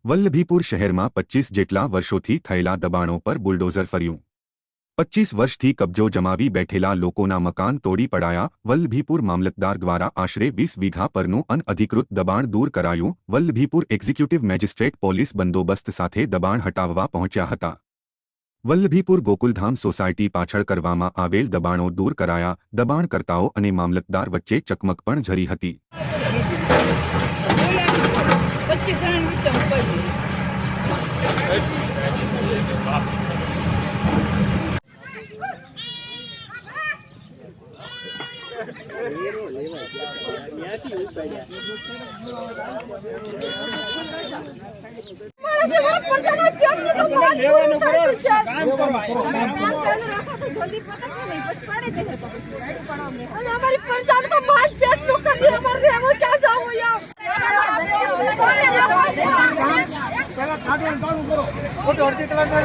વલ્લભીપુર શહેરમાં 25 જેટલા વર્ષોથી થયેલા દબાણો પર બુલડોઝર ફર્યું। 25 વર્ષથી કબજો જમાવી બેઠેલા લોકોના મકાન તોડી પડાયા। વલ્લભીપુર મામલતદાર દ્વારા આશરે 20 વીઘા પરનું અનઅધિકૃત દબાણ દૂર કરાયું। વલ્લભીપુર એક્ઝિક્યુટિવ મેજિસ્ટ્રેટ પોલીસ બંદોબસ્ત સાથે દબાણ હટાવવા પહોંચ્યા હતા। વલ્લભીપુર ગોકુલધામ સોસાયટી પાછળ કરવામાં આવેલ દબાણો દૂર કરાયા। દબાણકર્તાઓ અને મામલતદાર વચ્ચે ચકમક પણ ઝરી હતી। हमारी परेशान को मार पेट लो कर दिया हमारे वो क्या जाओ यार पहला खाटो कानून करो फोटो अर्जी कलर में